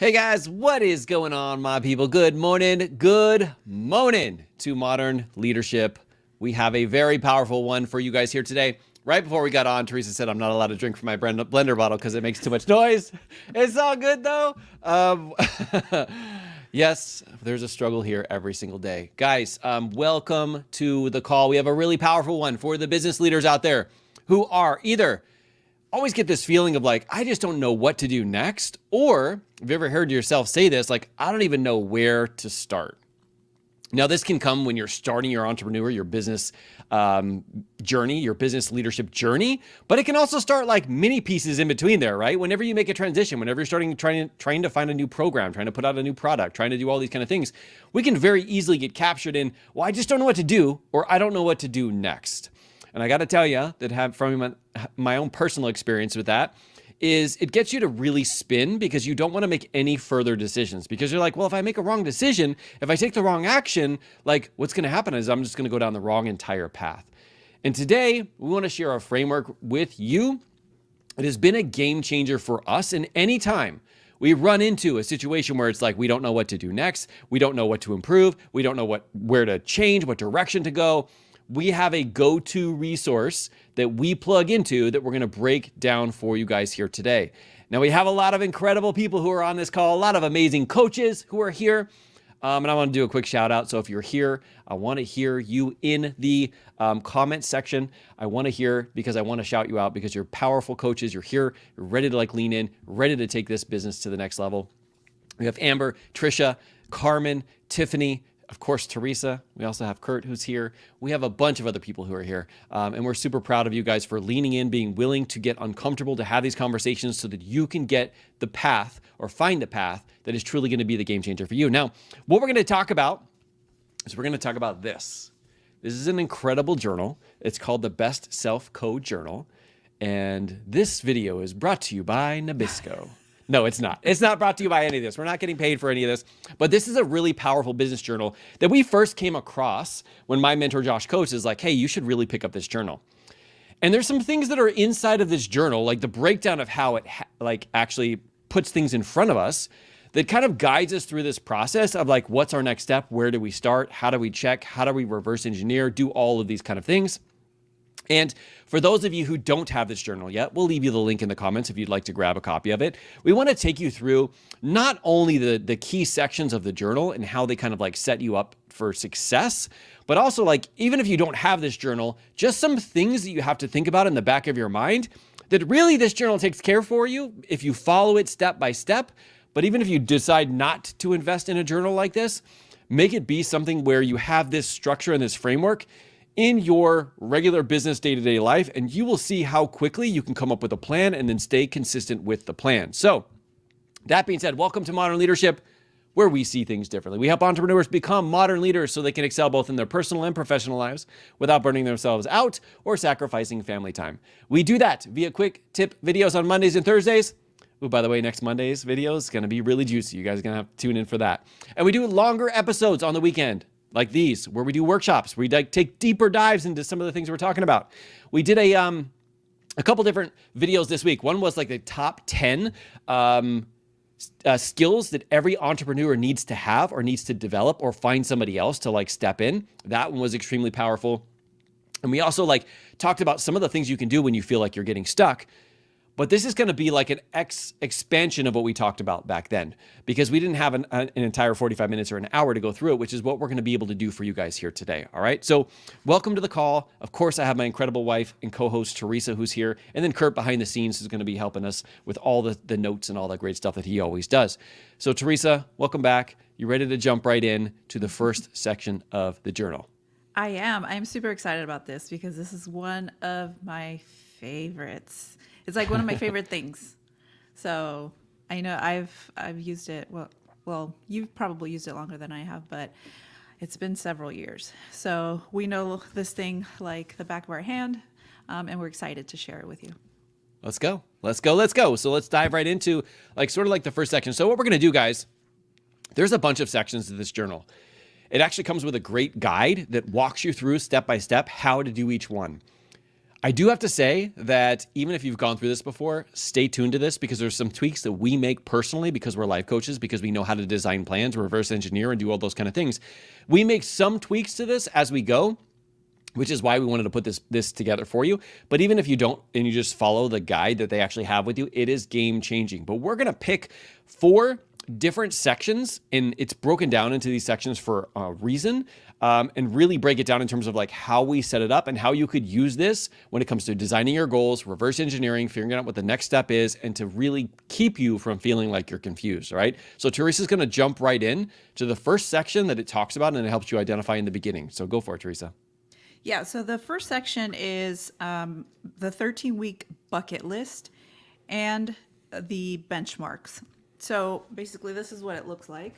Hey guys, what is going on, my people? Good morning to Modern Leadership. We have a very powerful one for you guys here today. Right before we got on, Teresa said I'm not allowed to drink from my blender bottle because it makes too much noise. It's all good though. Yes, there's a struggle here every single day. Guys, welcome to the call. We have a really powerful one for the business leaders out there who are either always get this feeling of like, I just don't know what to do next. Or have you ever heard yourself say this? Like, I don't even know where to start. Now, this can come when you're starting your your business journey, your business leadership journey, but it can also start like mini pieces in between there, right? Whenever you make a transition, whenever you're trying to find a new program, trying to put out a new product, trying to do all these kind of things, we can very easily get captured in, well, I just don't know what to do, or I don't know what to do next. And I got to tell you that from my own personal experience with that is it gets you to really spin because you don't want to make any further decisions because you're like, well, if I make a wrong decision, if I take the wrong action, like what's going to happen is I'm just going to go down the wrong entire path. And today we want to share a framework with you. It has been a game changer for us. And anytime we run into a situation where it's like, we don't know what to do next, we don't know what to improve, we don't know where to change, what direction to go, we have a go-to resource that we plug into that we're going to break down for you guys here today. Now, we have a lot of incredible people who are on this call, a lot of amazing coaches who are here. And I want to do a quick shout out. So if you're here, I want to hear you in the comment section. I want to hear because I want to shout you out because you're powerful coaches. You're here, you're ready to like lean in, ready to take this business to the next level. We have Amber, Trisha, Carmen, Tiffany, of course, Teresa. We also have Kurt who's here. We have a bunch of other people who are here. And we're super proud of you guys for leaning in, being willing to get uncomfortable, to have these conversations so that you can get the path or find the path that is truly going to be the game changer for you. Now, what we're going to talk about is we're going to talk about this. This is an incredible journal. It's called the Best Self-Code Journal. And this video is brought to you by Nabisco. No, it's not. It's not brought to you by any of this. We're not getting paid for any of this. But this is a really powerful business journal that we first came across when my mentor, Josh Coates, is like, hey, you should really pick up this journal. And there's some things that are inside of this journal, like the breakdown of how it actually puts things in front of us that kind of guides us through this process of like, what's our next step? Where do we start? How do we check? How do we reverse engineer? Do all of these kind of things. And for those of you who don't have this journal yet, we'll leave you the link in the comments if you'd like to grab a copy of it. We want to take you through not only the key sections of the journal and how they kind of like set you up for success, but also like, even if you don't have this journal, just some things that you have to think about in the back of your mind that really this journal takes care for you if you follow it step by step. But even if you decide not to invest in a journal like this, make it be something where you have this structure and this framework in your regular business day-to-day life, and you will see how quickly you can come up with a plan and then stay consistent with the plan. So that being said, welcome to Modern Leadership, where we see things differently. We help entrepreneurs become modern leaders so they can excel both in their personal and professional lives without burning themselves out or sacrificing family time. We do that via quick tip videos on Mondays and Thursdays. Oh, by the way, next Monday's video is going to be really juicy. You guys are going to have to tune in for that. And we do longer episodes on the weekend, like these, where we do workshops, where we take deeper dives into some of the things we're talking about. We did a couple different videos this week. One was like the top 10 skills that every entrepreneur needs to have or needs to develop or find somebody else to like step in. That one was extremely powerful. And we also like talked about some of the things you can do when you feel like you're getting stuck. But this is going to be like an expansion of what we talked about back then, because we didn't have an entire 45 minutes or an hour to go through it, which is what we're going to be able to do for you guys here today. All right. So welcome to the call. Of course, I have my incredible wife and co-host Teresa, who's here. And then Kurt behind the scenes is going to be helping us with all the notes and all that great stuff that he always does. So Teresa, welcome back. You ready to jump right in to the first section of the journal? I am. I'm super excited about this because this is one of my favorites. It's like one of my favorite things. So I know I've used it. Well, you've probably used it longer than I have, but it's been several years. So we know this thing like the back of our hand, and we're excited to share it with you. Let's go. So let's dive right into like sort of like the first section. So what we're going to do, guys, there's a bunch of sections to this journal. It actually comes with a great guide that walks you through step by step how to do each one. I do have to say that even if you've gone through this before, stay tuned to this because there's some tweaks that we make personally because we're life coaches, because we know how to design plans, reverse engineer, and do all those kind of things. We make some tweaks to this as we go, which is why we wanted to put this together for you. But even if you don't and you just follow the guide that they actually have with you, it is game changing. But we're going to pick 4 different sections, and it's broken down into these sections for a reason, and really break it down in terms of like how we set it up and how you could use this when it comes to designing your goals, reverse engineering, figuring out what the next step is, and to really keep you from feeling like you're confused, all right? So Teresa's going to jump right in to the first section that it talks about, and it helps you identify in the beginning. So go for it, Teresa. Yeah, so the first section is the 13-week bucket list and the benchmarks. So basically, this is what it looks like.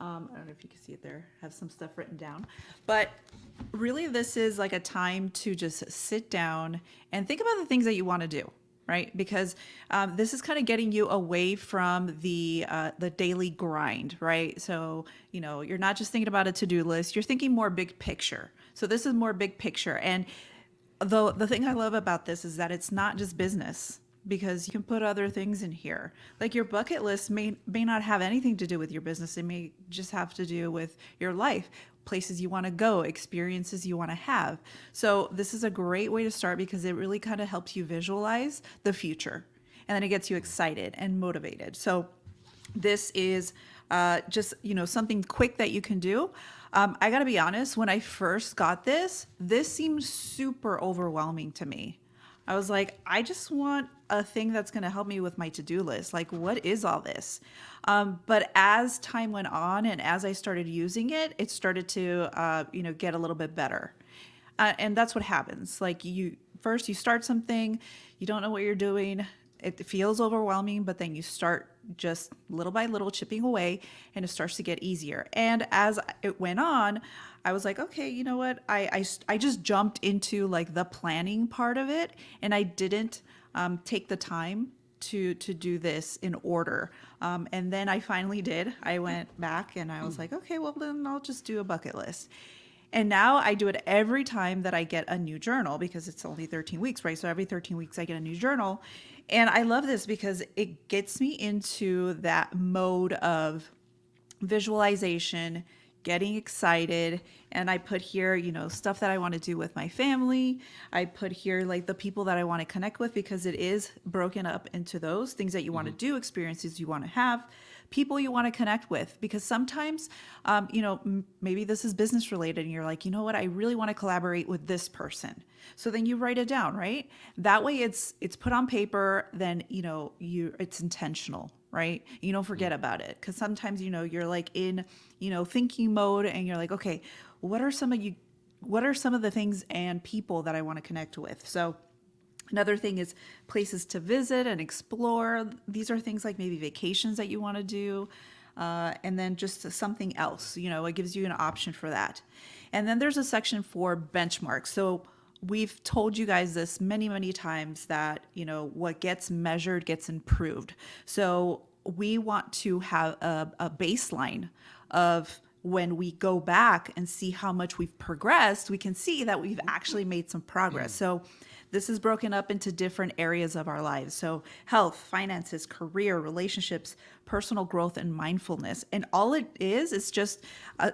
I don't know if you can see it there. I have some stuff written down. But really, this is like a time to just sit down and think about the things that you want to do, right? Because this is kind of getting you away from the daily grind, right? So, you know, you're not just thinking about a to-do list. You're thinking more big picture. So this is more big picture. And the thing I love about this is that it's not just business, because you can put other things in here. Like your bucket list may not have anything to do with your business. It may just have to do with your life, places you want to go, experiences you want to have. So this is a great way to start because it really kind of helps you visualize the future. And then it gets you excited and motivated. So this is just, you know, something quick that you can do. I got to be honest, when I first got this seemed super overwhelming to me. I was like, I just want a thing that's going to help me with my to-do list. Like, what is all this? But as time went on and as I started using it, it started to, get a little bit better. And that's what happens. Like you start something, you don't know what you're doing. It feels overwhelming, but then you start just little by little chipping away and it starts to get easier. And as it went on, I was like, okay, you know what? I just jumped into like the planning part of it, and I didn't take the time to do this in order. And then I finally did. I went back and I was like, okay, well then I'll just do a bucket list. And now I do it every time that I get a new journal because it's only 13 weeks, right? So every 13 weeks I get a new journal. And I love this because it gets me into that mode of visualization, getting excited. And I put here, you know, stuff that I want to do with my family. I put here like the people that I want to connect with because it is broken up into those things that you want to do, experiences you want to have, people you want to connect with. Because sometimes, maybe this is business related and you're like, you know what, I really want to collaborate with this person. So then you write it down, right? That way it's put on paper, then, it's intentional, right? You don't forget about it. Because sometimes, you're like in, thinking mode and you're like, okay, what are some of the things and people that I want to connect with? So another thing is places to visit and explore. These are things like maybe vacations that you want to do. And then just something else, it gives you an option for that. And then there's a section for benchmarks. So we've told you guys this many, many times that, what gets measured gets improved. So we want to have a baseline of when we go back and see how much we've progressed, we can see that we've actually made some progress. So this is broken up into different areas of our lives. So health, finances, career, relationships, personal growth, and mindfulness. And all it is just,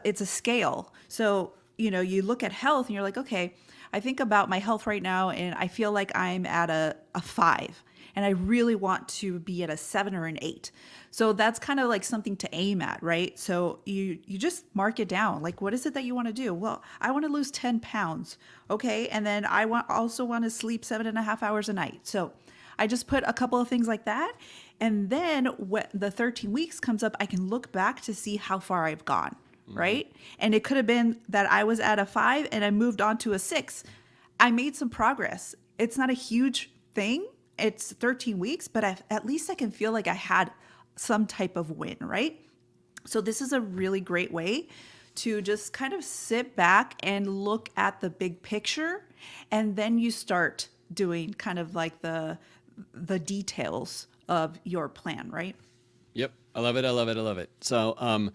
it's a scale. So, you look at health and you're like, okay, I think about my health right now and I feel like I'm at a 5 and I really want to be at a 7 or an 8. So that's kind of like something to aim at, right? So you just mark it down. Like, what is it that you want to do? Well, I want to lose 10 pounds. Okay. And then I also want to sleep 7.5 hours a night. So I just put a couple of things like that. And then when the 13 weeks comes up, I can look back to see how far I've gone. Right. And it could have been that I was at a 5 and I moved on to a 6. I made some progress. It's not a huge thing. It's 13 weeks, but at least I can feel like I had some type of win. Right. So this is a really great way to just kind of sit back and look at the big picture. And then you start doing kind of like the details of your plan. Right. Yep. I love it. I love it. I love it. So,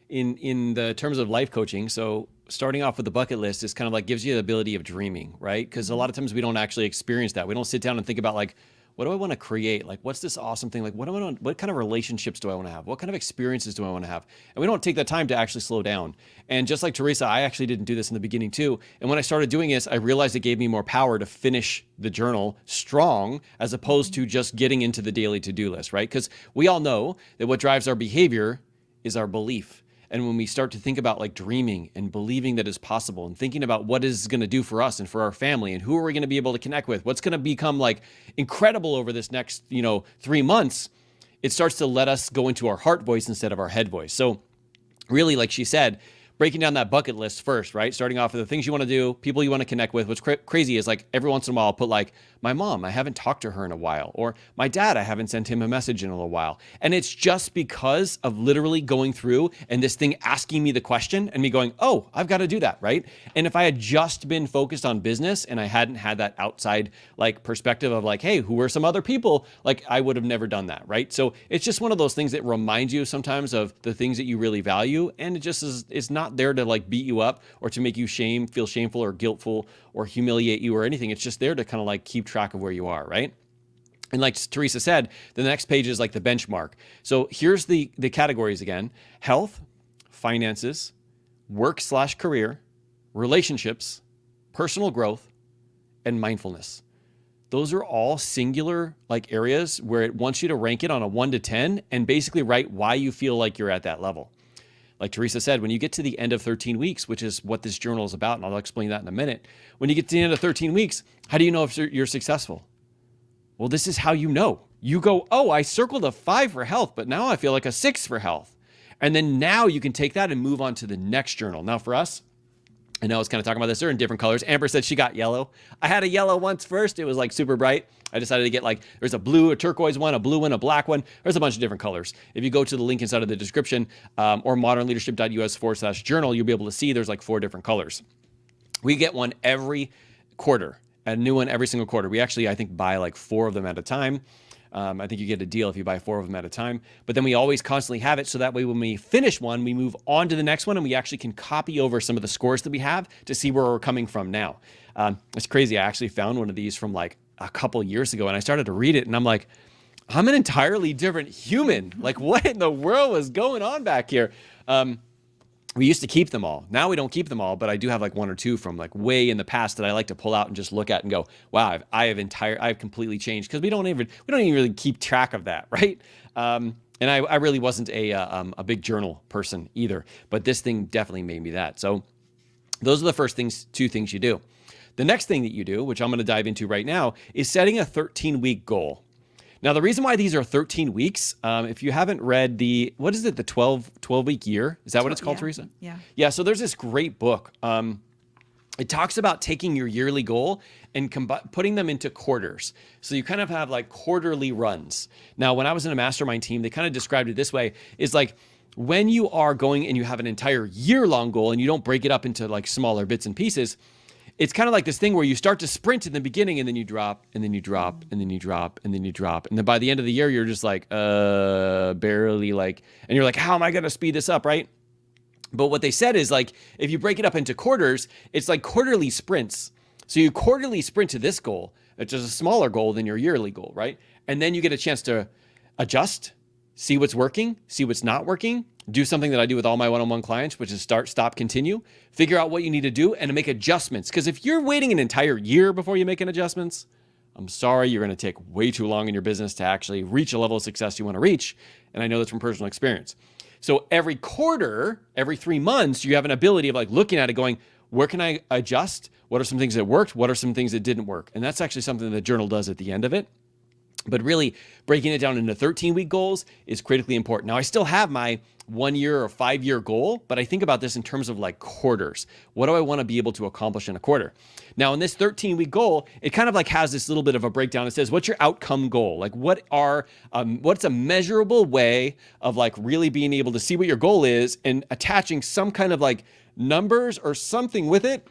in the terms of life coaching, so starting off with the bucket list is kind of like gives you the ability of dreaming, right? Because a lot of times we don't actually experience that. We don't sit down and think about like, what do I want to create? Like, what's this awesome thing? Like, what kind of relationships do I want to have? What kind of experiences do I want to have? And we don't take the time to actually slow down. And just like Teresa, I actually didn't do this in the beginning too. And when I started doing this, I realized it gave me more power to finish the journal strong as opposed to just getting into the daily to-do list, right? Because we all know that what drives our behavior is our belief. And when we start to think about like dreaming and believing that it's possible and thinking about what is going to do for us and for our family and who are we going to be able to connect with, what's going to become like incredible over this next, 3 months, it starts to let us go into our heart voice instead of our head voice. So really, like she said, breaking down that bucket list first, right? Starting off with the things you want to do, people you want to connect with. What's crazy is like every once in a while I'll put like my mom, I haven't talked to her in a while, or my dad, I haven't sent him a message in a little while. And it's just because of literally going through and this thing asking me the question and me going, oh, I've got to do that, right? And if I had just been focused on business and I hadn't had that outside like perspective of like, hey, who are some other people? Like I would have never done that, right? So it's just one of those things that reminds you sometimes of the things that you really value. And it just is, it's not there to like beat you up or to make you feel shameful or guiltful or humiliate you or anything. It's just there to kind of like keep track of where you are, right? And like Teresa said, the next page is like the benchmark. So here's the categories again: health, finances, work/career, relationships, personal growth, and mindfulness. Those are all singular like areas where it wants you to rank it on a 1 to 10 and basically write why you feel like you're at that level. Like Teresa said, when you get to the end of 13 weeks, which is what this journal is about, and I'll explain that in a minute. When you get to the end of 13 weeks, how do you know if you're successful? Well, this is how you know. You go, oh, I circled a 5 for health, but now I feel like a 6 for health. And then now you can take that and move on to the next journal. Now for us, I know I was kind of talking about this. They're in different colors. Amber said she got yellow. I had a yellow once first. It was like super bright. I decided to get like, there's a blue, a turquoise one, a blue one, a black one. There's a bunch of different colors. If you go to the link inside of the description or modernleadership.us/journal, you'll be able to see there's like 4 different colors. We get one every quarter, a new one every single quarter. We actually, I think, buy like 4 of them at a time. I think you get a deal if you buy 4 of them at a time, but then we always constantly have it. So that way, when we finish one, we move on to the next one and we actually can copy over some of the scores that we have to see where we're coming from now. It's crazy. I actually found one of these from like a couple years ago and I started to read it and I'm like, I'm an entirely different human. Like what in the world was going on back here? We used to keep them all. Now we don't keep them all, but I do have like 1 or 2 from like way in the past that I like to pull out and just look at and go, wow, I've completely changed, because we don't even really keep track of that, right? And I really wasn't a big journal person either, but this thing definitely made me that. So those are the first 2 things you do. The next thing that you do, which I'm going to dive into right now, is setting a 13-week goal. Now, the reason why these are 13 weeks, if you haven't read the 12-week year, is that what it's called, Teresa? Yeah. Yeah, so there's this great book. It talks about taking your yearly goal and putting them into quarters. So you kind of have like quarterly runs. Now, when I was in a mastermind team, they kind of described it this way. It's like when you are going and you have an entire year-long goal and you don't break it up into like smaller bits and pieces, it's kind of like this thing where you start to sprint in the beginning and then you drop and then you drop and then you drop and then you drop. And then by the end of the year, you're just like, barely like, and you're like, how am I going to speed this up, right? But what they said is like, if you break it up into quarters, it's like quarterly sprints. So you quarterly sprint to this goal, which is a smaller goal than your yearly goal, right? And then you get a chance to adjust, see what's working, see what's not working, do something that I do with all my one-on-one clients, which is start, stop, continue, figure out what you need to do and to make adjustments. Because if you're waiting an entire year before you make any adjustments, I'm sorry, you're going to take way too long in your business to actually reach a level of success you want to reach. And I know this from personal experience. So every quarter, every 3 months, you have an ability of like looking at it going, where can I adjust? What are some things that worked? What are some things that didn't work? And that's actually something the journal does at the end of it. But really breaking it down into 13-week goals is critically important. Now, I still have my 1 year or 5 year goal, but I think about this in terms of like quarters. What do I want to be able to accomplish in a quarter? Now, in this 13-week goal, it kind of like has this little bit of a breakdown. It says, what's your outcome goal? Like what's a measurable way of like really being able to see what your goal is and attaching some kind of like numbers or something with it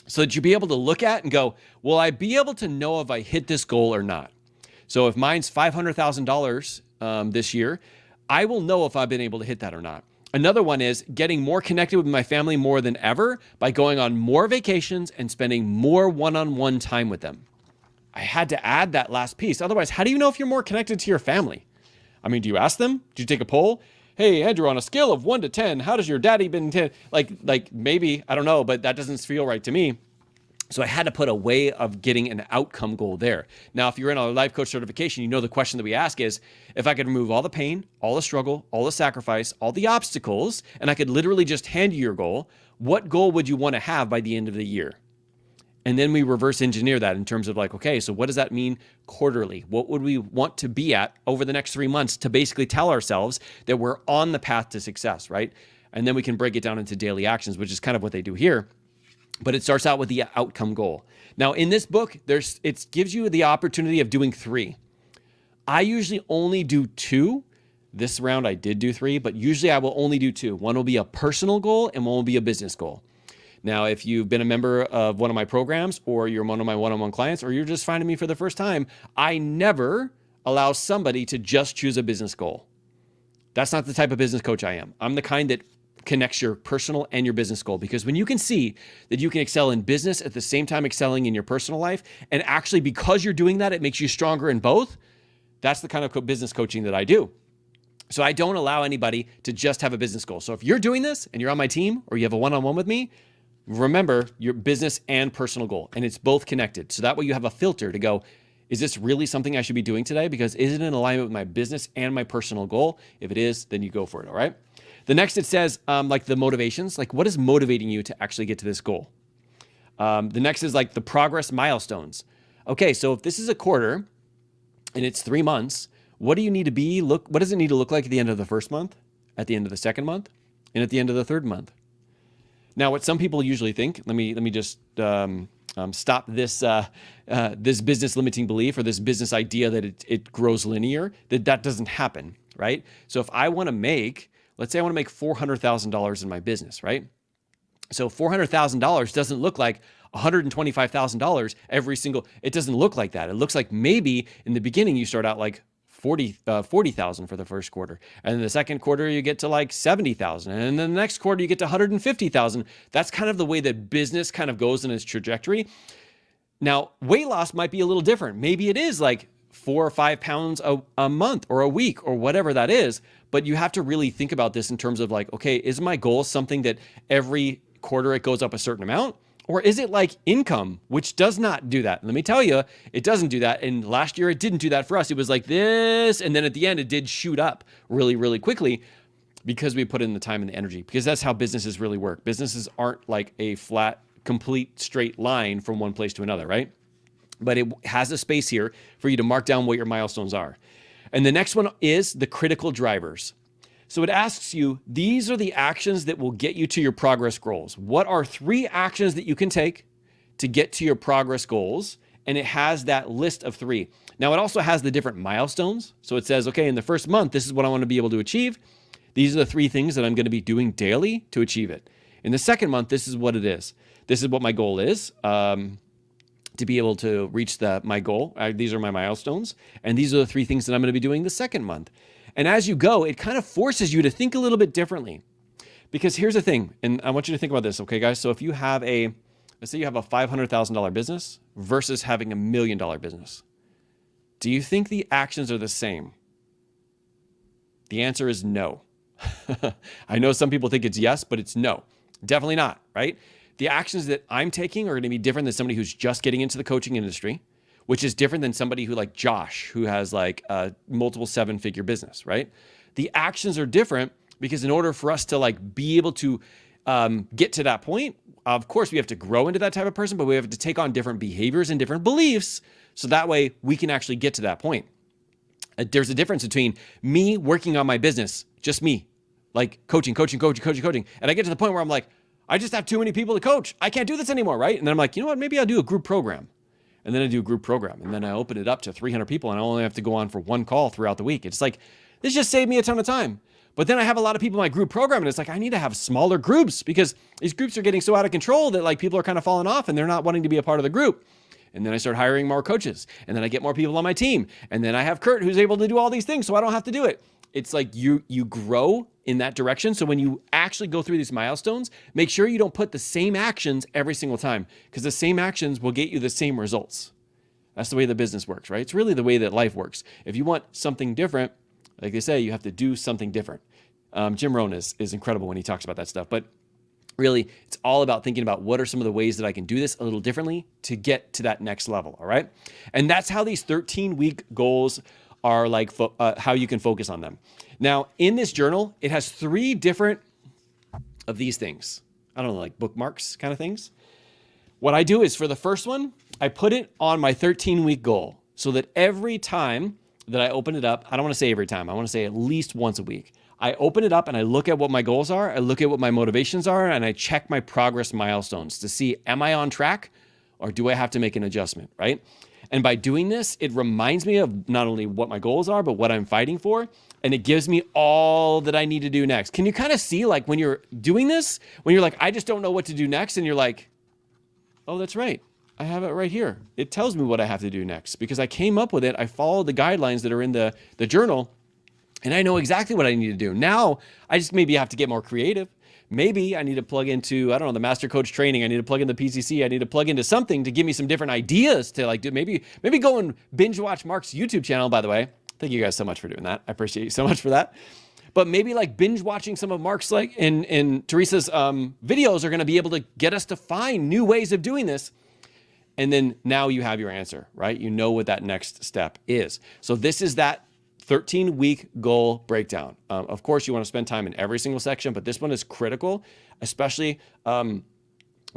so that you be able to look at and go, will I be able to know if I hit this goal or not? So if mine's $500,000 this year, I will know if I've been able to hit that or not. Another one is getting more connected with my family more than ever by going on more vacations and spending more one-on-one time with them. I had to add that last piece. Otherwise, how do you know if you're more connected to your family? I mean, do you ask them? Do you take a poll? Hey, Andrew, on a scale of 1 to 10, how does your daddy been? Like maybe, I don't know, but that doesn't feel right to me. So I had to put a way of getting an outcome goal there. Now, if you're in a life coach certification, you know the question that we ask is, if I could remove all the pain, all the struggle, all the sacrifice, all the obstacles, and I could literally just hand you your goal, what goal would you want to have by the end of the year? And then we reverse engineer that in terms of like, okay, so what does that mean quarterly? What would we want to be at over the next 3 months to basically tell ourselves that we're on the path to success, right? And then we can break it down into daily actions, which is kind of what they do here. But it starts out with the outcome goal. Now, in this book, it gives you the opportunity of doing 3. I usually only do 2. This round I did do 3, but usually I will only do 2. One will be a personal goal and one will be a business goal. Now, if you've been a member of one of my programs or you're one of my one-on-one clients or you're just finding me for the first time, I never allow somebody to just choose a business goal. That's not the type of business coach I am. I'm the kind that connects your personal and your business goal, because when you can see that you can excel in business at the same time excelling in your personal life, and actually because you're doing that, it makes you stronger in both, that's the kind of business coaching that I do. So I don't allow anybody to just have a business goal. So if you're doing this and you're on my team or you have a one-on-one with me, remember your business and personal goal, and it's both connected. So that way you have a filter to go, is this really something I should be doing today? Because is it in alignment with my business and my personal goal? If it is, then you go for it, all right? The next, it says like the motivations, like what is motivating you to actually get to this goal? The next is like the progress milestones. Okay, so if this is a quarter and it's 3 months, what do you need to be? What does it need to look like at the end of the first month, at the end of the second month, and at the end of the third month? Now, what some people usually think, let me just stop this this business limiting belief or this business idea that it grows linear, that doesn't happen, right? So if I want to make, let's say I want to make $400,000 in my business, right? So $400,000 doesn't look like $125,000 every single, it doesn't look like that. It looks like maybe in the beginning you start out like 40,000 for the first quarter. And then the second quarter, you get to like 70,000. And then the next quarter, you get to 150,000. That's kind of the way that business kind of goes in its trajectory. Now, weight loss might be a little different. Maybe it is like 4 or 5 pounds a month or a week or whatever that is. But you have to really think about this in terms of like, okay, is my goal something that every quarter it goes up a certain amount? Or is it like income, which does not do that? Let me tell you, it doesn't do that. And last year, it didn't do that for us. It was like this. And then at the end, it did shoot up really, really quickly because we put in the time and the energy, because that's how businesses really work. Businesses aren't like a flat, complete straight line from one place to another, right? But it has a space here for you to mark down what your milestones are. And the next one is the critical drivers. So it asks you, these are the actions that will get you to your progress goals. What are 3 actions that you can take to get to your progress goals? And it has that list of 3. Now it also has the different milestones. So it says, okay, in the first month, this is what I want to be able to achieve. These are the 3 things that I'm going to be doing daily to achieve it. In the second month, this is what it is. This is what my goal is. To be able to reach my goal. These are my milestones. And these are the 3 things that I'm going to be doing the second month. And as you go, it kind of forces you to think a little bit differently. Because here's the thing, and I want you to think about this, okay, guys? So if you have let's say you have a $500,000 business versus having $1 million business, do you think the actions are the same? The answer is no. I know some people think it's yes, but it's no. Definitely not, right? The actions that I'm taking are going to be different than somebody who's just getting into the coaching industry, which is different than somebody who like Josh, who has like a multiple 7-figure business, right? The actions are different because in order for us to like be able to get to that point, of course we have to grow into that type of person, but we have to take on different behaviors and different beliefs. So that way we can actually get to that point. There's a difference between me working on my business, just me, like coaching. And I get to the point where I'm like, I just have too many people to coach. I can't do this anymore, right? And then I'm like, you know what? Maybe I'll do a group program. And then I do a group program, and then I open it up to 300 people, and I only have to go on for 1 call throughout the week. It's like, this just saved me a ton of time. But then I have a lot of people in my group program, and it's like, I need to have smaller groups because these groups are getting so out of control that like people are kind of falling off and they're not wanting to be a part of the group. And then I start hiring more coaches, and then I get more people on my team. And then I have Kurt who's able to do all these things, so I don't have to do it. it's like you grow in that direction. So when you actually go through these milestones, make sure you don't put the same actions every single time, because the same actions will get you the same results. That's the way the business works, right? It's really the way that life works. If you want something different, like they say, you have to do something different. Jim Rohn is incredible when he talks about that stuff. But really, it's all about thinking about what are some of the ways that I can do this a little differently to get to that next level, all right? And that's how these 13-week goals are like, how you can focus on them. Now, in this journal, it has 3 different of these things. I don't know, like bookmarks kind of things. What I do is for the first one, I put it on my 13-week goal so that every time that I open it up, I don't want to say every time, I want to say at least once a week. I open it up and I look at what my goals are, I look at what my motivations are, and I check my progress milestones to see, am I on track or do I have to make an adjustment, right? And by doing this, it reminds me of not only what my goals are, but what I'm fighting for. And it gives me all that I need to do next. Can you kind of see, like, when you're doing this, when you're like, I just don't know what to do next, and you're like, oh, that's right. I have it right here. It tells me what I have to do next because I came up with it. I followed the guidelines that are in the journal, and I know exactly what I need to do. Now, I just maybe have to get more creative. Maybe I need to plug into, I don't know, the master coach training. I need to plug in the PCC. I need to plug into something to give me some different ideas to like do. Maybe go and binge watch Mark's YouTube channel, by the way. Thank you guys so much for doing that. I appreciate you so much for that. But maybe like binge watching some of Mark's like and Teresa's videos are going to be able to get us to find new ways of doing this. And then now you have your answer, right? You know what that next step is. So this is that 13-week goal breakdown. Of course, you want to spend time in every single section, but this one is critical, especially when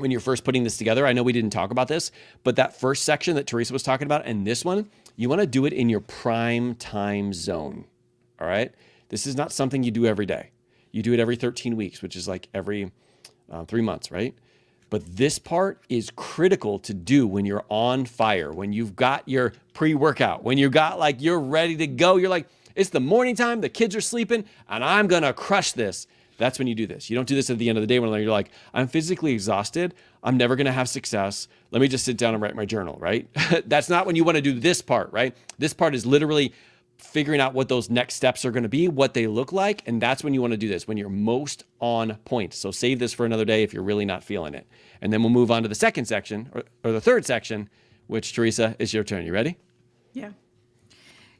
you're first putting this together. I know we didn't talk about this, but that first section that Teresa was talking about and this one, you want to do it in your prime time zone, all right? This is not something you do every day. You do it every 13 weeks, which is like every 3 months, right? But this part is critical to do when you're on fire, when you've got your pre-workout, when you got like, you're ready to go. You're like, it's the morning time, the kids are sleeping, and I'm going to crush this. That's when you do this. You don't do this at the end of the day when you're like, I'm physically exhausted. I'm never going to have success. Let me just sit down and write my journal, right? That's not when you want to do this part, right? This part is literally figuring out what those next steps are going to be, what they look like. And that's when you want to do this, when you're most on point. So save this for another day if you're really not feeling it. And then we'll move on to the second section or the third section, which Teresa, is your turn. You ready? Yeah.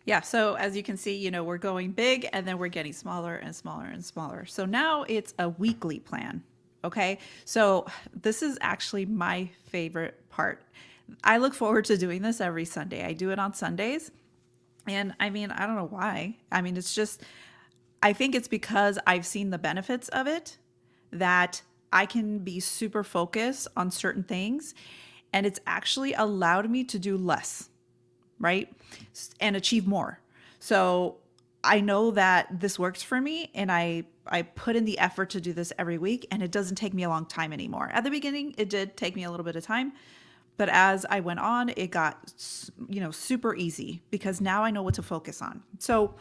Yeah. So as you can see, we're going big and then we're getting smaller and smaller and smaller. So now it's a weekly plan. Okay. So this is actually my favorite part. I look forward to doing this every Sunday. I do it on Sundays. And I mean, I don't know why. I mean, it's just, I think it's because I've seen the benefits of it, that I can be super focused on certain things. And it's actually allowed me to do less, right? And achieve more. So I know that this works for me, and I put in the effort to do this every week, and it doesn't take me a long time anymore. At the beginning, it did take me a little bit of time. But as I went on, it got, super easy because now I know what to focus on. So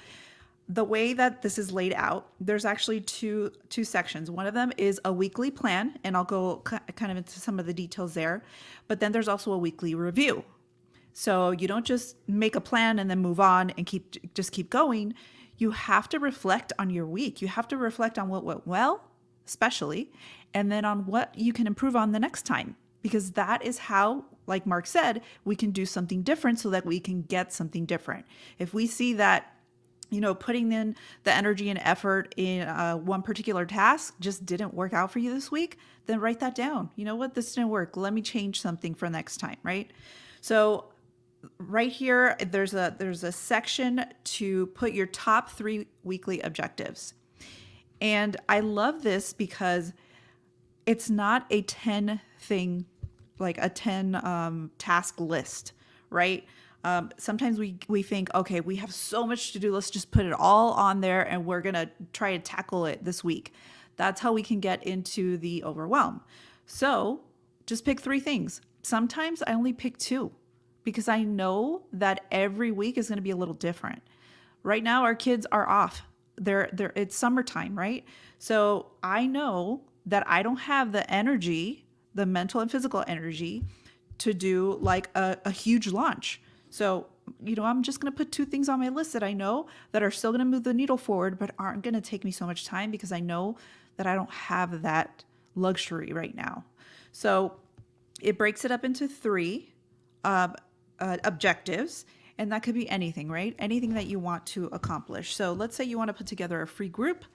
the way that this is laid out, there's actually two sections. One of them is a weekly plan, and I'll go kind of into some of the details there. But then there's also a weekly review. So you don't just make a plan and then move on and keep going. You have to reflect on your week. You have to reflect on what went well, especially, and then on what you can improve on the next time. Because that is how, like Mark said, we can do something different so that we can get something different. If we see that, putting in the energy and effort in one particular task just didn't work out for you this week, then write that down. You know what? This didn't work. Let me change something for next time, right? So right here, there's a section to put your top 3 weekly objectives. And I love this because it's not a 10 thing, like a 10 task list, right? Sometimes we think, okay, we have so much to do. Let's just put it all on there and we're going to try to tackle it this week. That's how we can get into the overwhelm. So just pick 3 things. Sometimes I only pick 2 because I know that every week is going to be a little different. Right now, our kids are off. It's summertime, right? So I know that I don't have the energy, the mental and physical energy, to do like a huge launch. So I'm just going to put 2 things on my list that I know that are still going to move the needle forward, but aren't going to take me so much time because I know that I don't have that luxury right now. So it breaks it up into 3 objectives. And that could be anything, right? Anything that you want to accomplish. So let's say you want to put together a free group.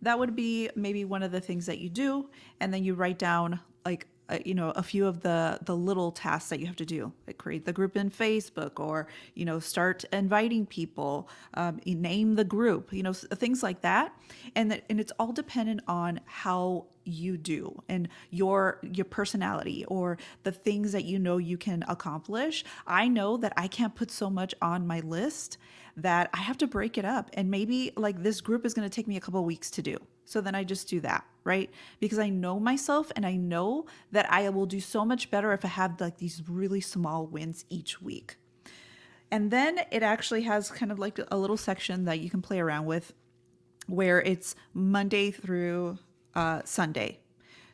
That would be maybe one of the things that you do. And then you write down like, a few of the little tasks that you have to do, like create the group in Facebook, or, start inviting people, name the group, things like that. And it's all dependent on how you do and your personality or the things that you can accomplish. I know that I can't put so much on my list that I have to break it up. And maybe like this group is going to take me a couple of weeks to do. So then I just do that, right? Because I know myself and I know that I will do so much better if I have like these really small wins each week. And then it actually has kind of like a little section that you can play around with where it's Monday through Sunday.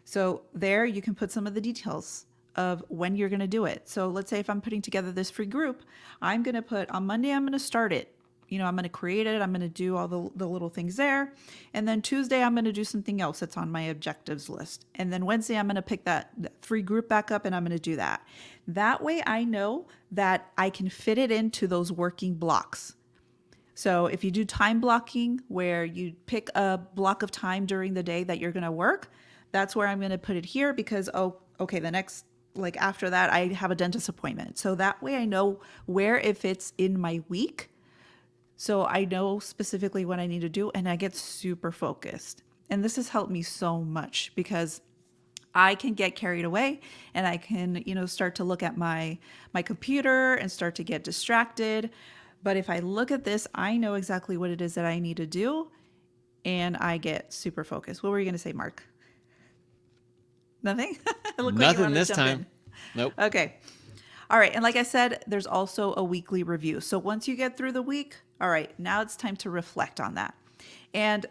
So there you can put some of the details of when you're going to do it. So let's say if I'm putting together this free group, I'm going to put on Monday, I'm going to start it. I'm going to create it. I'm going to do all the little things there. And then Tuesday, I'm going to do something else that's on my objectives list. And then Wednesday, I'm going to pick that free group back up and I'm going to do that. That way I know that I can fit it into those working blocks. So if you do time blocking where you pick a block of time during the day that you're going to work, that's where I'm going to put it here because, the next, like after that, I have a dentist appointment. So that way I know where it fits in my week. So I know specifically what I need to do and I get super focused. And this has helped me so much because I can get carried away and I can, start to look at my computer and start to get distracted. But if I look at this, I know exactly what it is that I need to do and I get super focused. What were you going to say, Mark? Nothing? Nothing this time. Nope. Okay. All right. And like I said, there's also a weekly review. So once you get through the week, all right, now it's time to reflect on that. And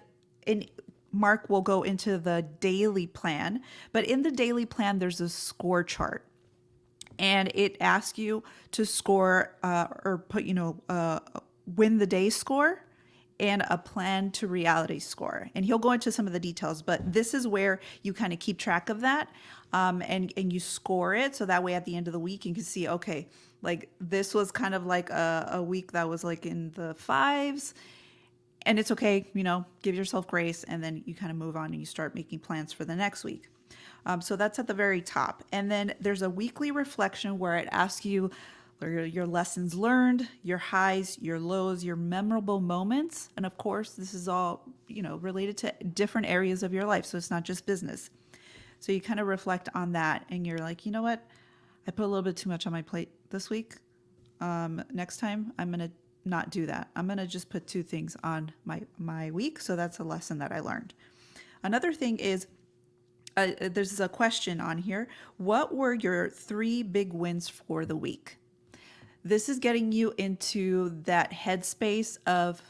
Mark will go into the daily plan, but in the daily plan, there's a score chart. And it asks you to score or put, win the day score and a plan to reality score. And he'll go into some of the details, but this is where you kind of keep track of that and you score it. So that way at the end of the week, you can see, okay, like this was kind of like a week that was like in the 5s. And it's okay, give yourself grace. And then you kind of move on and you start making plans for the next week. So that's at the very top. And then there's a weekly reflection where it asks you your lessons learned, your highs, your lows, your memorable moments. And of course, this is all, related to different areas of your life. So it's not just business. So you kind of reflect on that and you're like, you know what? I put a little bit too much on my plate this week. Next time I'm going to not do that. I'm going to just put 2 things on my week. So that's a lesson that I learned. Another thing is, there's a question on here. What were your 3 big wins for the week? This is getting you into that headspace of,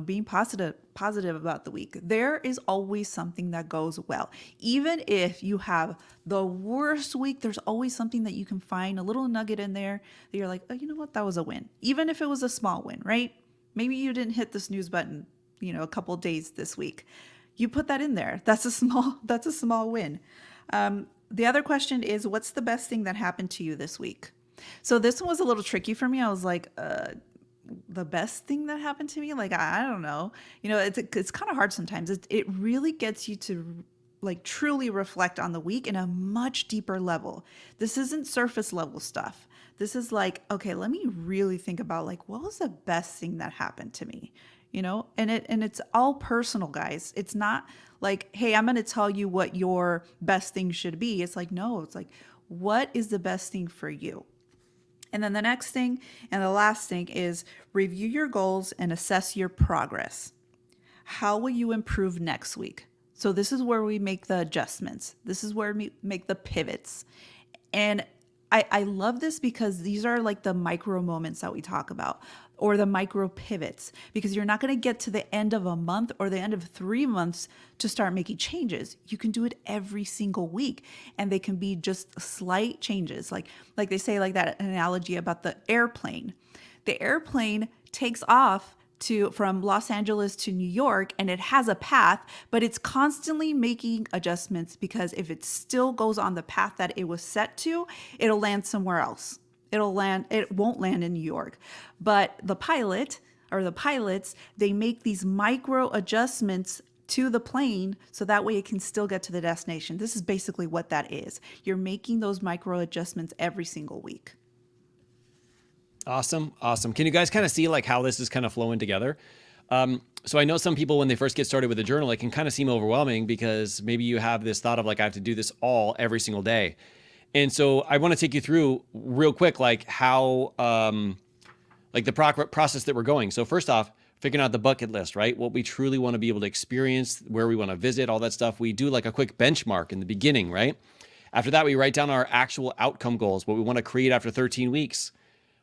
being positive about the week. There is always something that goes well. Even if you have the worst week, there's always something that you can find, a little nugget in there that you're like, oh, you know what? That was a win. Even if it was a small win, right? Maybe you didn't hit the snooze button, a couple days this week. You put that in there. That's a small win. The other question is, what's the best thing that happened to you this week? So this one was a little tricky for me. I was like, the best thing that happened to me? Like, I don't know. It's kind of hard sometimes. It really gets you to like truly reflect on the week in a much deeper level. This isn't surface level stuff. This is like, okay, let me really think about like, what was the best thing that happened to me? And it's all personal, guys. It's not like, hey, I'm going to tell you what your best thing should be. It's like, no, it's like, what is the best thing for you? And then the next thing and the last thing is review your goals and assess your progress. How will you improve next week? So this is where we make the adjustments. This is where we make the pivots. And I love this because these are like the micro moments that we talk about, or the micro pivots, because you're not going to get to the end of a month or the end of 3 months to start making changes. You can do it every single week, and they can be just slight changes. Like they say, like that analogy about the airplane. The airplane takes off from Los Angeles to New York, and it has a path, but it's constantly making adjustments, because if it still goes on the path that it was set to, it'll land somewhere else. It won't land in New York. But the pilot or the pilots, they make these micro adjustments to the plane so that way it can still get to the destination. This is basically what that is. You're making those micro adjustments every single week. Awesome. Can you guys kind of see like how this is kind of flowing together? So I know some people, when they first get started with a journal, it can kind of seem overwhelming, because maybe you have this thought of like, I have to do this all every single day. And so I want to take you through real quick, like how, like the process that we're going. So first off, figuring out the bucket list, right? What we truly want to be able to experience, where we want to visit, all that stuff. We do like a quick benchmark in the beginning, right? After that, we write down our actual outcome goals, what we want to create after 13 weeks.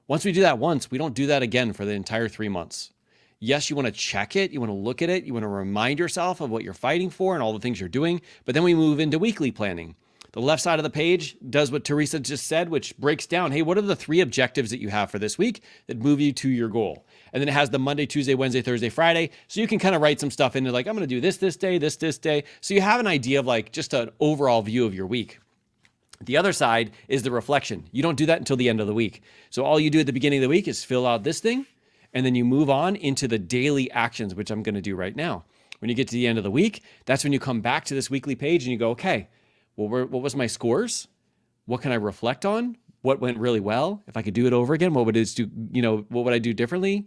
Once we do that once, we don't do that again for the entire 3 months. Yes, you want to check it. You want to look at it. You want to remind yourself of what you're fighting for and all the things you're doing. But then we move into weekly planning. The left side of the page does what Teresa just said, which breaks down, hey, what are the 3 objectives that you have for this week that move you to your goal? And then it has the Monday, Tuesday, Wednesday, Thursday, Friday. So you can kind of write some stuff into like, I'm going to do this day, this day. So you have an idea of like just an overall view of your week. The other side is the reflection. You don't do that until the end of the week. So all you do at the beginning of the week is fill out this thing, and then you move on into the daily actions, which I'm going to do right now. When you get to the end of the week, that's when you come back to this weekly page and you go, okay, well, what was my scores? What can I reflect on? What went really well? If I could do it over again, what would I do differently?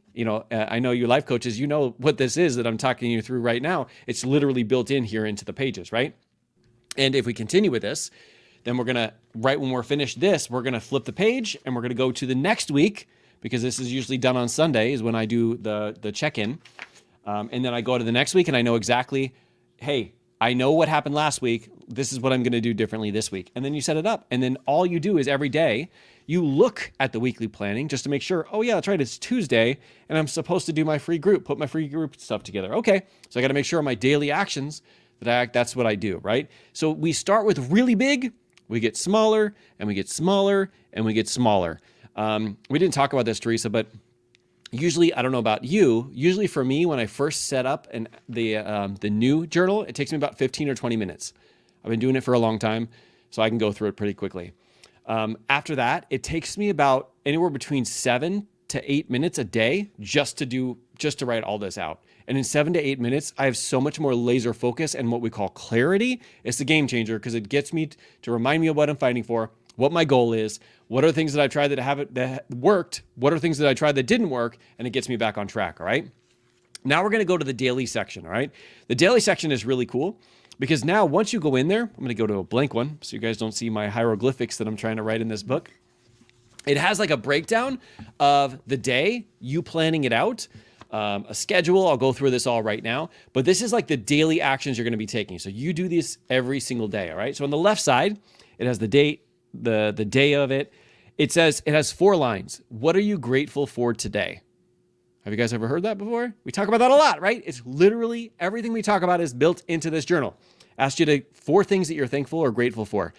I know you life coaches, you know what this is that I'm talking you through right now. It's literally built in here into the pages, right? And if we continue with this, then we're going to, right when we're finished this, we're going to flip the page and we're going to go to the next week, because this is usually done on Sunday is when I do the check-in. And then I go to the next week and I know exactly, hey, I know what happened last week. This is what I'm going to do differently this week. And then you set it up. And then all you do is every day you look at the weekly planning just to make sure, oh yeah, that's right, it's Tuesday and I'm supposed to do my free group, put my free group stuff together. Okay, so I got to make sure on my daily actions that's what I do, right? So we start with really big. We get smaller and we get smaller and we get smaller. We didn't talk about this, Teresa, but usually, I don't know about you, usually for me, when I first set up the new journal, it takes me about 15 or 20 minutes. I've been doing it for a long time, so I can go through it pretty quickly. After that, it takes me about anywhere between 7 to 8 minutes a day just to write all this out. And in 7 to 8 minutes, I have so much more laser focus and what we call clarity. It's the game changer, because it gets me to remind me of what I'm fighting for, what my goal is, what are things that I tried that worked, what are things that I tried that didn't work, and it gets me back on track, all right? Now we're going to go to the daily section, all right? The daily section is really cool, because now once you go in there, I'm going to go to a blank one so you guys don't see my hieroglyphics that I'm trying to write in this book. It has like a breakdown of the day, you planning it out, a schedule. I'll go through this all right now, but this is like the daily actions you're going to be taking. So you do this every single day. All right. So on the left side, it has the date, the day of it. It says, it has 4 lines. What are you grateful for today? Have you guys ever heard that before? We talk about that a lot, right? It's literally everything we talk about is built into this journal. Asked you to 4 things that you're thankful or grateful for.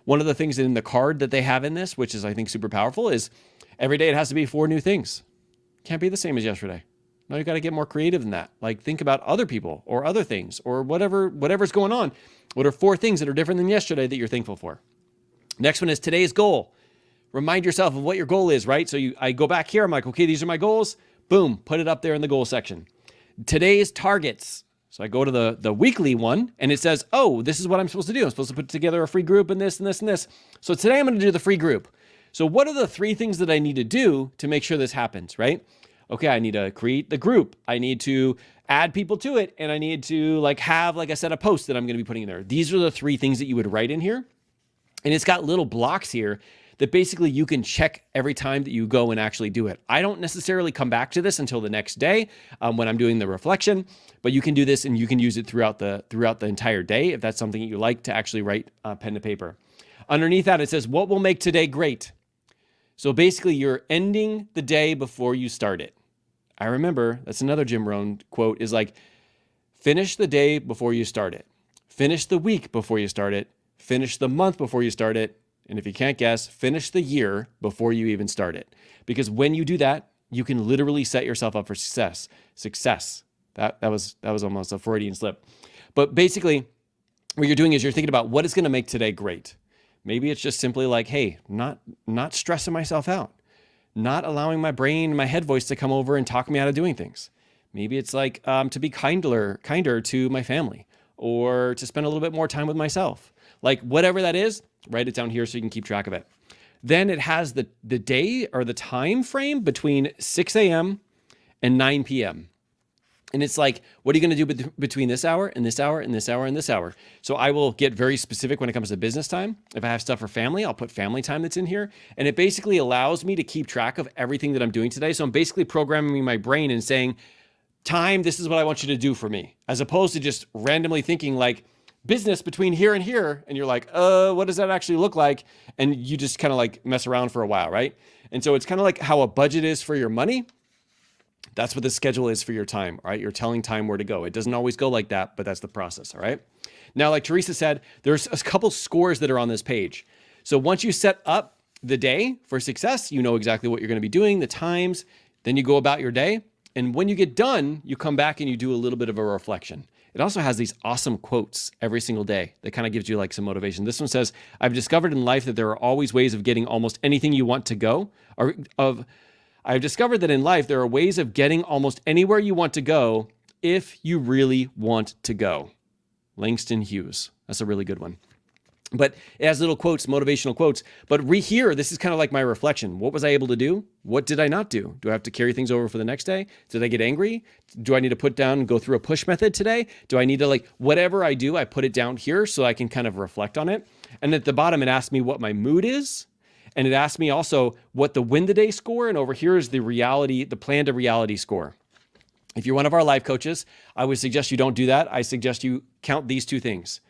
One of the things in the card that they have in this, which is I think super powerful, is every day it has to be 4 new things. Can't be the same as yesterday. No, you got to get more creative than that. Like think about other people or other things or whatever's going on. What are 4 things that are different than yesterday that you're thankful for? Next one is today's goal. Remind yourself of what your goal is, right? So I go back here. I'm like, okay, these are my goals. Boom, put it up there in the goal section. Today's targets. So I go to the weekly one and it says, oh, this is what I'm supposed to do. I'm supposed to put together a free group and this and this and this. So today I'm going to do the free group. So what are the 3 things that I need to do to make sure this happens, right? Okay, I need to create the group. I need to add people to it. And I need to have a set of posts that I'm going to be putting in there. These are the 3 things that you would write in here. And it's got little blocks here that basically you can check every time that you go and actually do it. I don't necessarily come back to this until the next day when I'm doing the reflection, but you can do this and you can use it throughout the entire day if that's something that you like to actually write pen to paper. Underneath that, it says, what will make today great? So basically you're ending the day before you start it. I remember, that's another Jim Rohn quote, is like, finish the day before you start it. Finish the week before you start it. Finish the month before you start it. And if you can't guess, finish the year before you even start it. Because when you do that, you can literally set yourself up for success. That was almost a Freudian slip. But basically, what you're doing is you're thinking about what is going to make today great. Maybe it's just simply like, hey, not stressing myself out, not allowing my brain, my head voice to come over and talk me out of doing things. Maybe it's like to be kinder to my family, or to spend a little bit more time with myself. Like whatever that is, write it down here so you can keep track of it. Then it has the day or the time frame between 6 a.m. and 9 p.m. And it's like, what are you going to do between this hour and this hour and this hour and this hour? So I will get very specific when it comes to business time. If I have stuff for family, I'll put family time that's in here. And it basically allows me to keep track of everything that I'm doing today. So I'm basically programming my brain and saying, time, this is what I want you to do for me, as opposed to just randomly thinking like business between here and here. And you're like, what does that actually look like? And you just kind of like mess around for a while, right? And so it's kind of like how a budget is for your money. That's what the schedule is for your time, all right? You're telling time where to go. It doesn't always go like that, but that's the process, all right? Now, like Teresa said, there's a couple scores that are on this page. So once you set up the day for success, you know exactly what you're going to be doing, the times, then you go about your day. And when you get done, you come back and you do a little bit of a reflection. It also has these awesome quotes every single day that kind of gives you like some motivation. This one says, I've discovered in life that there are always ways of getting almost anything you want to go, I've discovered that in life, there are ways of getting almost anywhere you want to go if you really want to go. Langston Hughes. That's a really good one. But it has little quotes, motivational quotes. But here, this is kind of like my reflection. What was I able to do? What did I not do? Do I have to carry things over for the next day? Did I get angry? Do I need to put down and go through a push method today? Do I need to like, whatever I do, I put it down here so I can kind of reflect on it. And at the bottom, it asks me what my mood is. And it asked me also what the win the day score, and over here is the reality, the plan to reality score. If you're one of our life coaches, I would suggest you don't do that. I suggest you count these two things.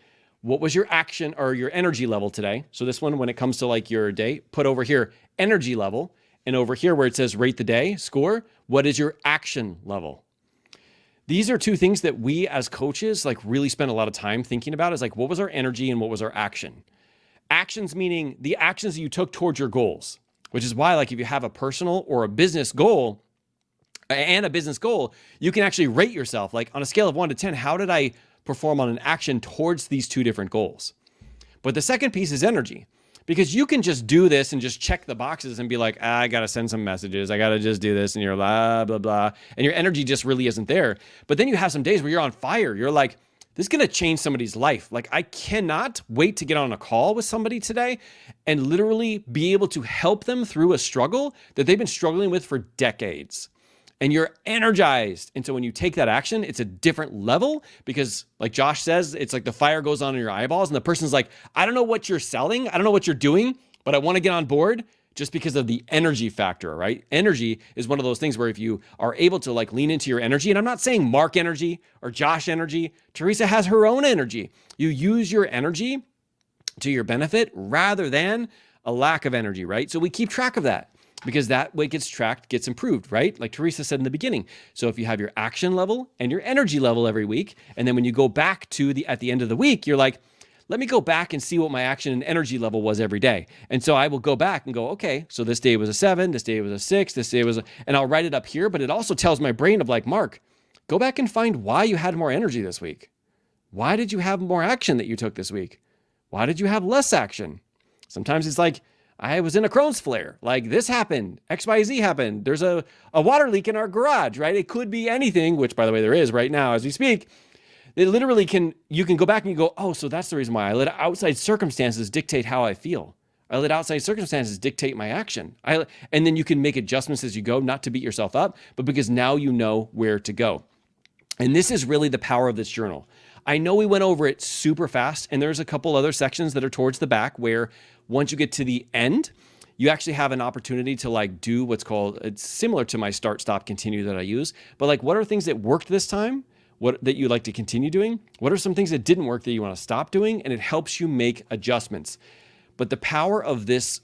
What was your action or your energy level today? So this one, when it comes to like your day, put over here energy level, and over here where it says rate the day score, what is your action level? These are two things that we as coaches like really spend a lot of time thinking about, is like, what was our energy and what was our action? Actions meaning the actions that you took towards your goals, which is why like if you have a personal or a business goal and a business goal, you can actually rate yourself like on a scale of 1 to 10, how did I perform on an action towards these two different goals? But the second piece is energy, because you can just do this and just check the boxes and be like, I got to send some messages. I got to just do this. And you're blah, blah, blah. And your energy just really isn't there. But then you have some days where you're on fire. You're like, this is going to change somebody's life. Like, I cannot wait to get on a call with somebody today and literally be able to help them through a struggle that they've been struggling with for decades. And you're energized. And so when you take that action, it's a different level, because like Josh says, it's like the fire goes on in your eyeballs and the person's like, I don't know what you're selling. I don't know what you're doing, but I want to get on board, just because of the energy factor, right? Energy is one of those things where if you are able to like lean into your energy, and I'm not saying Mark energy or Josh energy, Teresa has her own energy. You use your energy to your benefit rather than a lack of energy, right? So we keep track of that, because that way gets tracked, gets improved, right? Like Teresa said in the beginning. So if you have your action level and your energy level every week, and then when you go back to at the end of the week, you're like, let me go back and see what my action and energy level was every day. And so I will go back and go, okay, so this day was a 7, this day was a 6, this day was and I'll write it up here, but it also tells my brain of like, Mark, go back and find why you had more energy this week. Why did you have more action that you took this week? Why did you have less action? Sometimes it's like, I was in a Crohn's flare. Like this happened, XYZ happened. There's a water leak in our garage, right? It could be anything, which by the way, there is right now as we speak. It literally you can go back and you go, oh, so that's the reason why I let outside circumstances dictate how I feel. I let outside circumstances dictate my action. And then you can make adjustments as you go, not to beat yourself up, but because now you know where to go. And this is really the power of this journal. I know we went over it super fast, and there's a couple other sections that are towards the back where once you get to the end, you actually have an opportunity to like do what's called, it's similar to my start, stop, continue that I use, but like what are things that worked this time? What that you like to continue doing? What are some things that didn't work that you want to stop doing? And it helps you make adjustments. But the power of this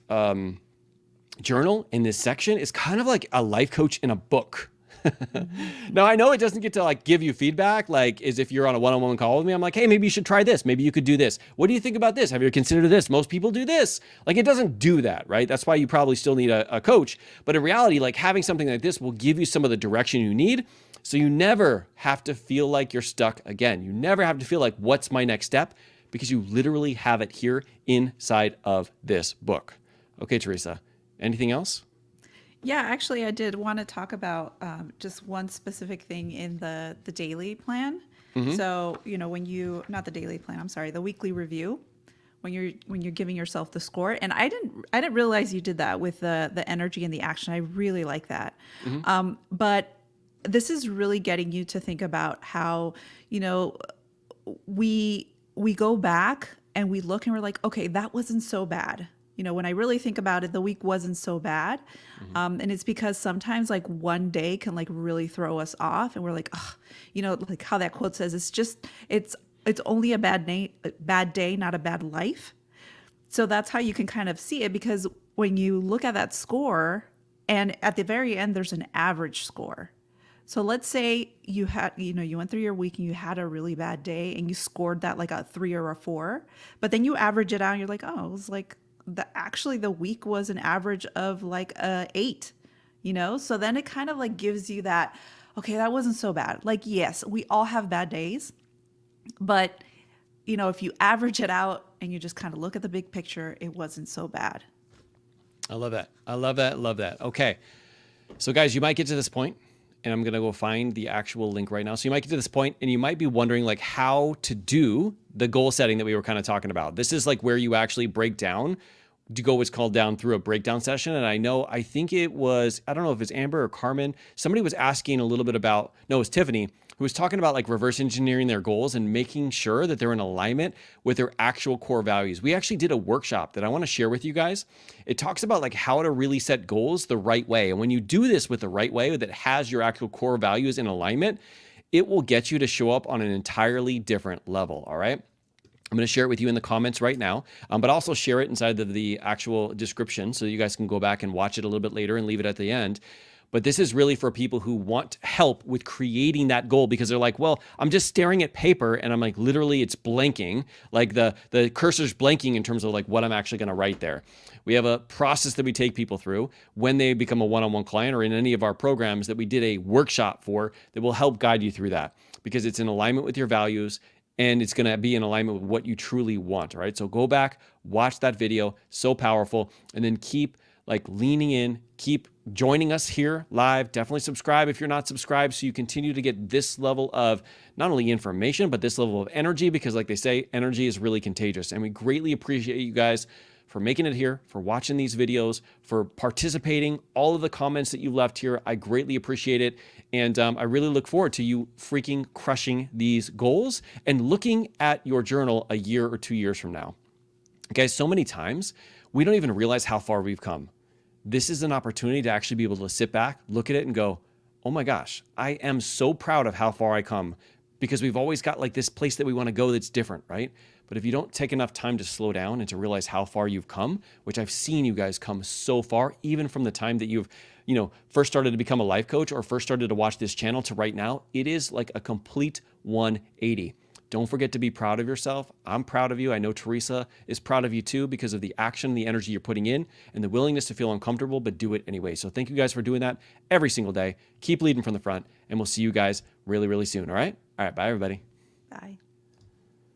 journal in this section is kind of like a life coach in a book. Now I know it doesn't get to like give you feedback, like as if you're on a one-on-one call with me. I'm like, hey, maybe you should try this. Maybe you could do this. What do you think about this? Have you considered this? Most people do this. Like it doesn't do that, right? That's why you probably still need a coach. But in reality, like having something like this will give you some of the direction you need. So you never have to feel like you're stuck again. You never have to feel like, what's my next step? Because you literally have it here inside of this book. Okay, Teresa, anything else? Yeah, actually, I did want to talk about just one specific thing in the daily plan. So, when you, not the daily plan, I'm sorry, the weekly review, when you're giving yourself the score. And I didn't realize you did that with the energy and the action. I really like that. But this is really getting you to think about how, we go back and we look and we're like, okay, that wasn't so bad. When I really think about it, the week wasn't so bad. And it's because sometimes like one day can like really throw us off and we're like, oh, like how that quote says, it's only a bad day, not a bad life. So that's how you can kind of see it, because when you look at that score and at the very end, there's an average score. So let's say you went through your week and you had a really bad day and you scored that like a 3 or a 4, but then you average it out and you're like, oh, it was like the week was an average of like a 8, So then it kind of like gives you that, okay, that wasn't so bad. Like, yes, we all have bad days, but if you average it out and you just kind of look at the big picture, it wasn't so bad. I love that. I love that. Love that. Okay. So guys, you might get to this point, and I'm going to go find the actual link right now. So you might get to this point and you might be wondering like how to do the goal setting that we were kind of talking about. This is like where you actually break down, to go what's called down through a breakdown session. And I think it was, I don't know if it's Amber or Carmen. Somebody was asking a little bit about, no, it was Tiffany, who was talking about like reverse engineering their goals and making sure that they're in alignment with their actual core values. We actually did a workshop that I want to share with you guys. It talks about like how to really set goals the right way. And when you do this with the right way that has your actual core values in alignment, it will get you to show up on an entirely different level. All right. I'm going to share it with you in the comments right now, but also share it inside of the actual description so you guys can go back and watch it a little bit later and leave it at the end. But this is really for people who want help with creating that goal, because they're like, well, I'm just staring at paper and I'm like, literally it's blanking. Like the cursor's blanking in terms of like what I'm actually going to write there. We have a process that we take people through when they become a one-on-one client or in any of our programs that we did a workshop for that will help guide you through that, because it's in alignment with your values and it's going to be in alignment with what you truly want. All right. So go back, watch that video. So powerful. And then keep like leaning in, keep joining us here live. Definitely subscribe if you're not subscribed, so you continue to get this level of not only information, but this level of energy, because like they say, energy is really contagious. And we greatly appreciate you guys for making it here, for watching these videos, for participating, all of the comments that you left here. I greatly appreciate it. And I really look forward to you freaking crushing these goals and looking at your journal a year or 2 years from now. Guys, so many times we don't even realize how far we've come. This is an opportunity to actually be able to sit back, look at it and go, oh my gosh, I am so proud of how far I come, because we've always got like this place that we want to go that's different, right? But if you don't take enough time to slow down and to realize how far you've come, which I've seen you guys come so far, even from the time that you've, first started to become a life coach or first started to watch this channel to right now, it is like a complete 180. Don't forget to be proud of yourself. I'm proud of you. I know Teresa is proud of you too, because of the action, the energy you're putting in, and the willingness to feel uncomfortable, but do it anyway. So thank you guys for doing that every single day. Keep leading from the front, and we'll see you guys really, really soon. All right? All right. Bye, everybody. Bye.